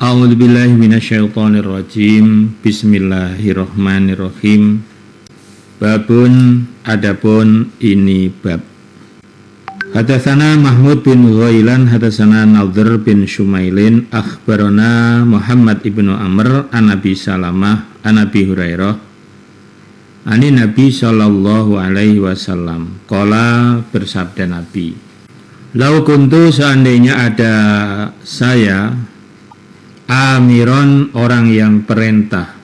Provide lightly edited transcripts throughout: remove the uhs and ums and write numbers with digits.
A'udzubillahi minasyaitonirrajim. Bismillahirrahmanirrahim. Babun, adapun ini bab. Hadatsana Mahmud bin Ghailan, hadatsana Nadhr bin Shumailin, akhbarana Muhammad ibnu Amr an Abi Salamah an Abi Hurairah ani Nabi sallallahu alaihi wasallam. Qala, bersabda Nabi, lau kuntu, seandainya ada saya, amiron, orang yang perintah,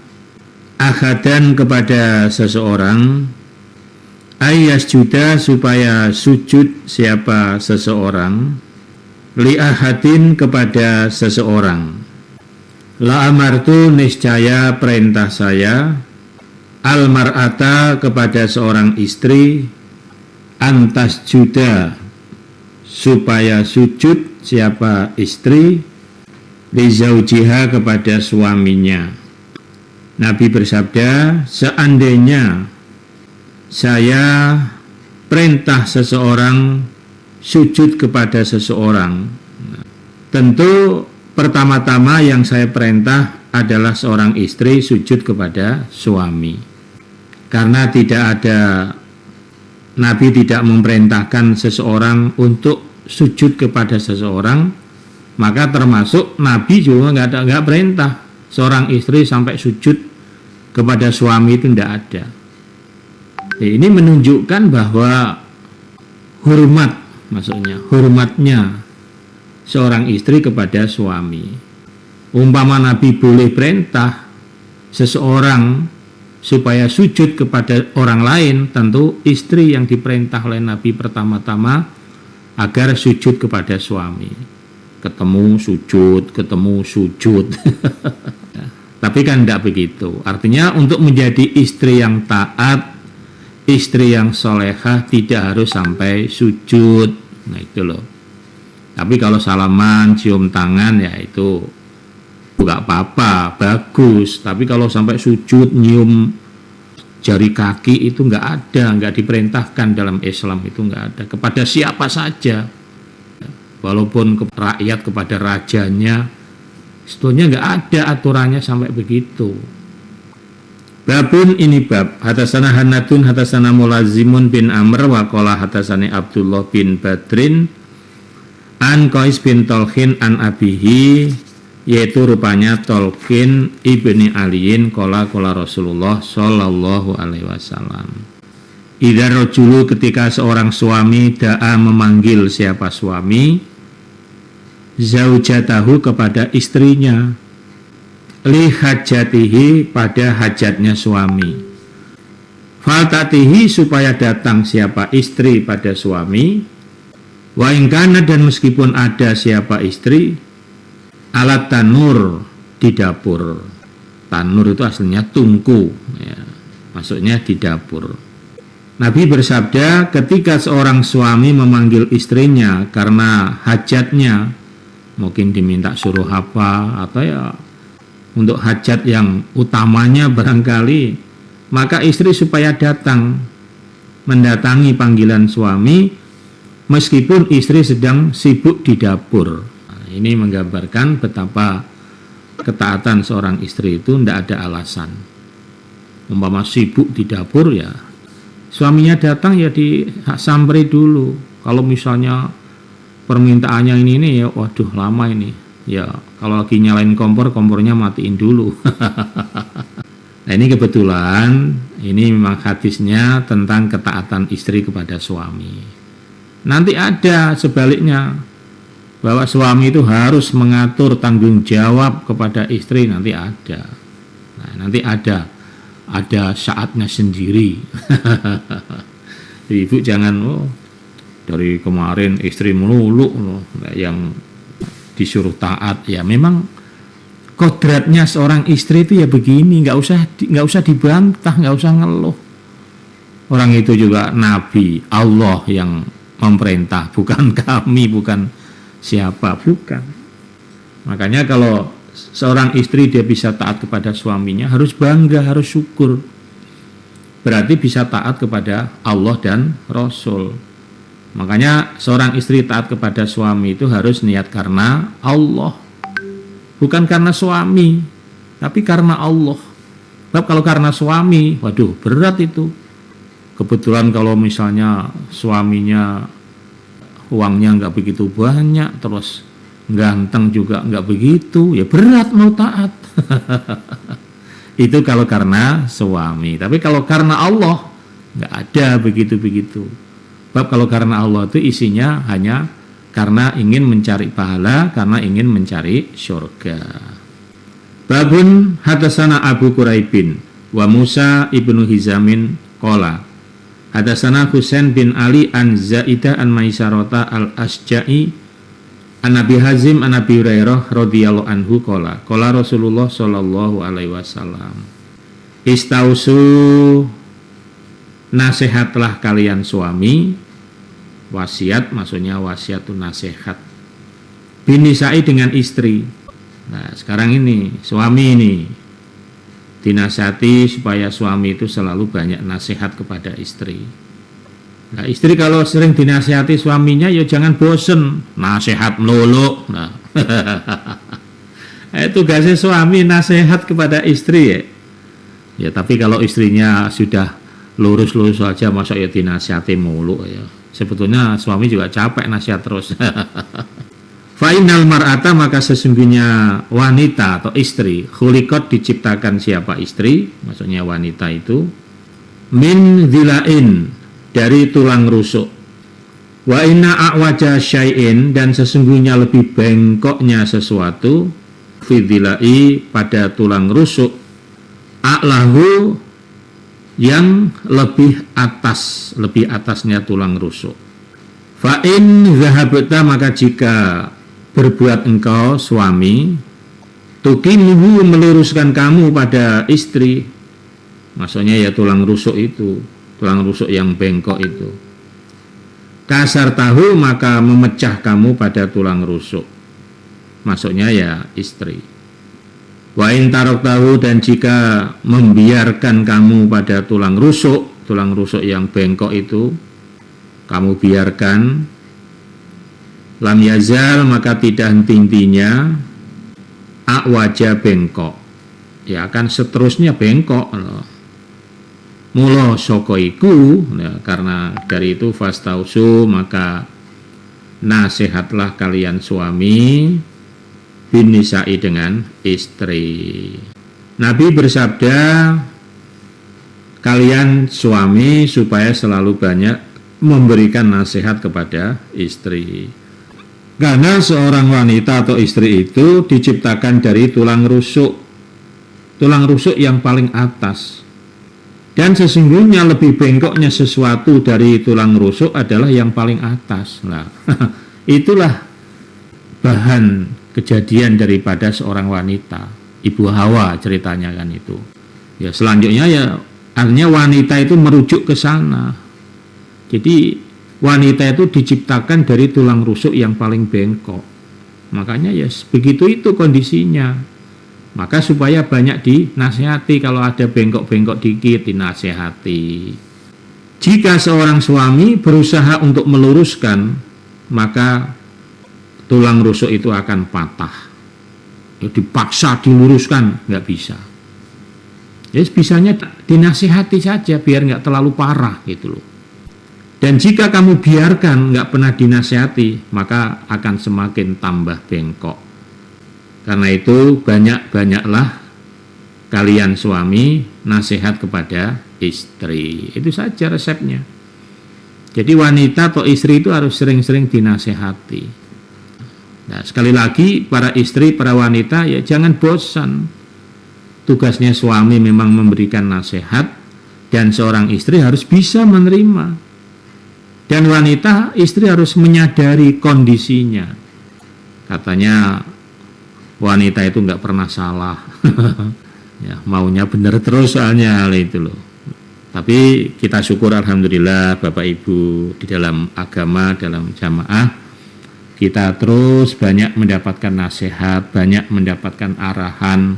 akhadan, kepada seseorang, ayas juda, supaya sujud siapa seseorang, li ahadin, kepada seseorang, la amartu, niscaya perintah saya, al mar'ata, kepada seorang istri, antas juda, supaya sujud siapa istri, li zaujiha, kepada suaminya. Nabi bersabda, seandainya saya perintah seseorang sujud kepada seseorang, tentu pertama-tama yang saya perintah adalah seorang istri sujud kepada suami. Karena Nabi tidak memerintahkan seseorang untuk sujud kepada seseorang, maka termasuk Nabi juga nggak perintah seorang istri sampai sujud kepada suami, itu tidak ada. Ini menunjukkan bahwa hormatnya seorang istri kepada suami. Umpama Nabi boleh perintah seseorang supaya sujud kepada orang lain, tentu istri yang diperintah oleh Nabi pertama-tama agar sujud kepada suami. Ketemu sujud. Tapi kan tidak begitu. Artinya untuk menjadi istri yang taat, istri yang solehah, tidak harus sampai sujud. Nah itu loh. Tapi kalau salaman, cium tangan, ya itu nggak apa-apa, bagus. Tapi kalau sampai sujud, nyium jari kaki, itu nggak diperintahkan dalam Islam, itu nggak ada. Kepada siapa saja, walaupun ke rakyat, kepada rajanya, sebetulnya nggak ada aturannya sampai begitu. Babun, ini bab. Hadatsana Hannatun, hadatsana Mulazimun bin Amr, wa qala hadatsani Abdullah bin Badrin an Qais bin Talhin an abihi, yaitu rupanya Talqin ibni Aliin, qala Rasulullah sallallahu alaihi wasallam, idza rajulu, ketika seorang suami, da'a, memanggil siapa suami, zaujatahu, kepada istrinya, li hajatihi, pada hajatnya suami, faltatihi, supaya datang siapa istri pada suami, wa ingkana, dan meskipun ada siapa istri, alat tanur, di dapur. Tanur itu aslinya tungku, ya, maksudnya di dapur. Nabi bersabda, ketika seorang suami memanggil istrinya karena hajatnya, mungkin diminta suruh apa, atau ya untuk hajat yang utamanya barangkali, maka istri supaya datang mendatangi panggilan suami meskipun istri sedang sibuk di dapur. Nah, ini menggambarkan betapa ketaatan seorang istri itu tidak ada alasan. Umpama sibuk di dapur, ya suaminya datang ya disamperi dulu. Kalau misalnya permintaannya ini ya, waduh lama ini, ya kalau lagi nyalain kompornya matiin dulu. Nah ini kebetulan, ini memang hadisnya tentang ketaatan istri kepada suami. Nanti ada sebaliknya, bahwa suami itu harus mengatur tanggung jawab kepada istri, nanti ada. Nah, nanti ada saatnya sendiri. Ibu jangan dari kemarin istri melulu yang disuruh taat. Ya memang kodratnya seorang istri itu ya begini, nggak usah dibantah, nggak usah ngeluh. Orang itu juga Nabi, Allah yang memerintah, bukan kami, bukan siapa, bukan. Makanya kalau seorang istri dia bisa taat kepada suaminya, harus bangga, harus syukur. Berarti bisa taat kepada Allah dan Rasul. Makanya seorang istri taat kepada suami itu harus niat karena Allah. bukan karena suami, tapi karena Allah. Sebab kalau karena suami, waduh berat itu. Kebetulan kalau misalnya suaminya uangnya nggak begitu banyak, terus ganteng juga nggak begitu, ya berat mau taat. Itu kalau karena suami. Tapi kalau karena Allah, nggak ada begitu-begitu. Sebab kalau karena Allah itu isinya hanya karena ingin mencari pahala, karena ingin mencari syurga. Babun hadasana Abu Quraibin wa Musa ibnu Hizamin qala hadasana Husain bin Ali an Zaidah an Maisarota al-Asja'i an Nabi Hazim an Nabi Hurairah radhiyallahu anhu qala qala Rasulullah sallallahu alaihi wasallam istausu, nasihatlah kalian suami. Wasiat maksudnya wasiatun nasihat. Binisai dengan istri. Nah sekarang ini suami ini dinasihati supaya suami itu selalu banyak nasihat kepada istri. Nah istri kalau sering dinasihati suaminya ya jangan bosen, nasihat melulu. Nah tugasnya suami nasihat kepada istri ya. Ya tapi kalau istrinya sudah lurus-lurus saja, masa ya dinasihati mulu ya. Sebetulnya suami juga capek nasihat terus. Fa'inal mar'ata, maka sesungguhnya wanita atau istri, khuliqat diciptakan siapa istri, maksudnya wanita itu, min dhilain, dari tulang rusuk. Wa inna a'waja syai'in, dan sesungguhnya lebih bengkoknya sesuatu, fi dhilai, pada tulang rusuk, a'lahu, yang lebih atasnya tulang rusuk. Fa'in zahabta, maka jika berbuat engkau suami, tukimuhu, meluruskan kamu pada istri, maksudnya ya tulang rusuk itu, tulang rusuk yang bengkok itu. Kasar tahu, maka memecah kamu pada tulang rusuk, maksudnya ya istri. Wa in tarok tahu, dan jika membiarkan kamu pada tulang rusuk yang bengkok itu, kamu biarkan, lam yazal, maka tidak henti-hentinya wajah bengkok, ya akan seterusnya bengkok. Mula sokoiku, ya, karena dari itu fastausu, maka nasihatlah kalian suami, bin nisa'i, dengan istri. Nabi bersabda, kalian suami supaya selalu banyak memberikan nasihat kepada istri. Karena seorang wanita atau istri itu diciptakan dari tulang rusuk yang paling atas. Dan sesungguhnya lebih bengkoknya sesuatu dari tulang rusuk adalah yang paling atas. Nah, itulah bahan kejadian daripada seorang wanita, Ibu Hawa ceritanya kan itu. Ya selanjutnya ya artinya wanita itu merujuk ke sana. Jadi wanita itu diciptakan dari tulang rusuk yang paling bengkok. Makanya ya begitu itu kondisinya. Maka supaya banyak dinasihati, kalau ada bengkok-bengkok dikit dinasihati. Jika seorang suami berusaha untuk meluruskan, maka tulang rusuk itu akan patah. Ya, dipaksa diluruskan, nggak bisa. Ya bisanya dinasihati saja biar nggak terlalu parah gitu loh. Dan jika kamu biarkan nggak pernah dinasihati, maka akan semakin tambah bengkok. Karena itu banyak-banyaklah kalian suami nasihat kepada istri. Itu saja resepnya. Jadi wanita atau istri itu harus sering-sering dinasihati. Nah, sekali lagi para istri, para wanita ya jangan bosan. Tugasnya suami memang memberikan nasihat, dan seorang istri harus bisa menerima. Dan wanita, istri harus menyadari kondisinya. Katanya wanita itu nggak pernah salah. Ya, maunya benar terus soalnya hal itu loh. Tapi kita syukur alhamdulillah Bapak Ibu di dalam agama, dalam jamaah, kita terus banyak mendapatkan nasihat, banyak mendapatkan arahan,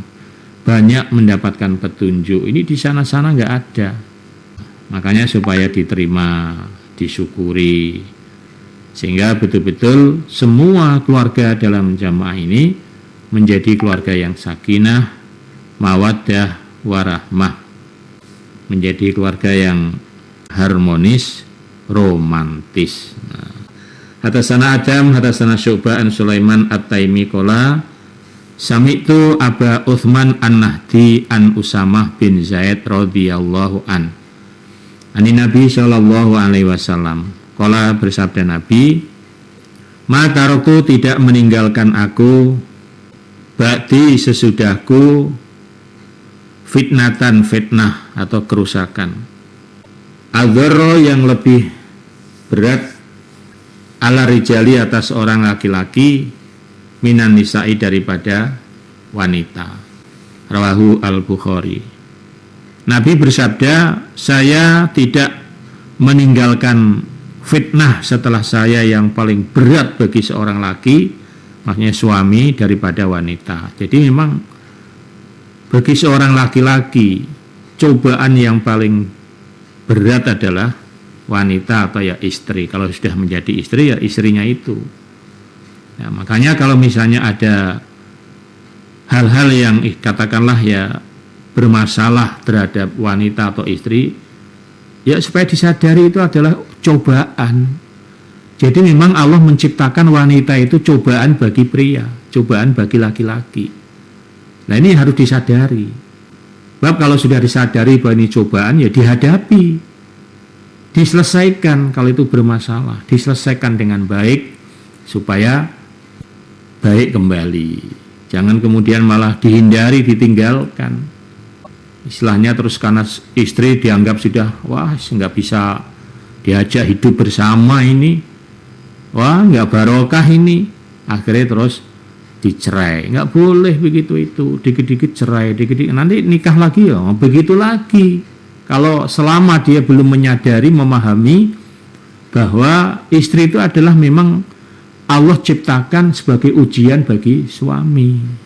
banyak mendapatkan petunjuk. Ini di sana-sana nggak ada. Makanya supaya diterima, disyukuri, sehingga betul-betul semua keluarga dalam jamaah ini menjadi keluarga yang sakinah, mawaddah, warahmah, menjadi keluarga yang harmonis, romantis. Hadasana Adam, hadasana Syu'bah an Sulaiman at-Taimi qala sami'tu Aba Uthman an-Nahdi an Usamah bin Zaid radhiyallahu an. Ani Nabi sallallahu alaihi wasallam. Qala bersabda Nabi, "Ma taraktu tidak meninggalkan aku ba'di sesudahku fitnatan fitnah atau kerusakan. Adharra yang lebih berat ala rijali atas orang laki-laki minan nisa'i daripada wanita." Rawahu al-Bukhari. Nabi bersabda, saya tidak meninggalkan fitnah setelah saya yang paling berat bagi seorang laki, maksudnya suami, daripada wanita. Jadi memang bagi seorang laki-laki cobaan yang paling berat adalah wanita atau ya istri. Kalau sudah menjadi istri ya istrinya itu. Ya, makanya kalau misalnya ada hal-hal yang katakanlah ya bermasalah terhadap wanita atau istri, ya supaya disadari itu adalah cobaan. Jadi memang Allah menciptakan wanita itu cobaan bagi pria, cobaan bagi laki-laki. Nah ini harus disadari. Sebab kalau sudah disadari bahwa ini cobaan, ya dihadapi, diselesaikan kalau itu bermasalah, diselesaikan dengan baik supaya baik kembali. Jangan kemudian malah dihindari, ditinggalkan. Istilahnya terus karena istri dianggap sudah nggak bisa diajak hidup bersama ini, nggak barokah ini, akhirnya terus dicerai. Nggak boleh begitu itu, dikit-dikit cerai, dikit-dikit nanti nikah lagi ya begitu lagi. Kalau selama dia belum menyadari, memahami bahwa istri itu adalah memang Allah ciptakan sebagai ujian bagi suami.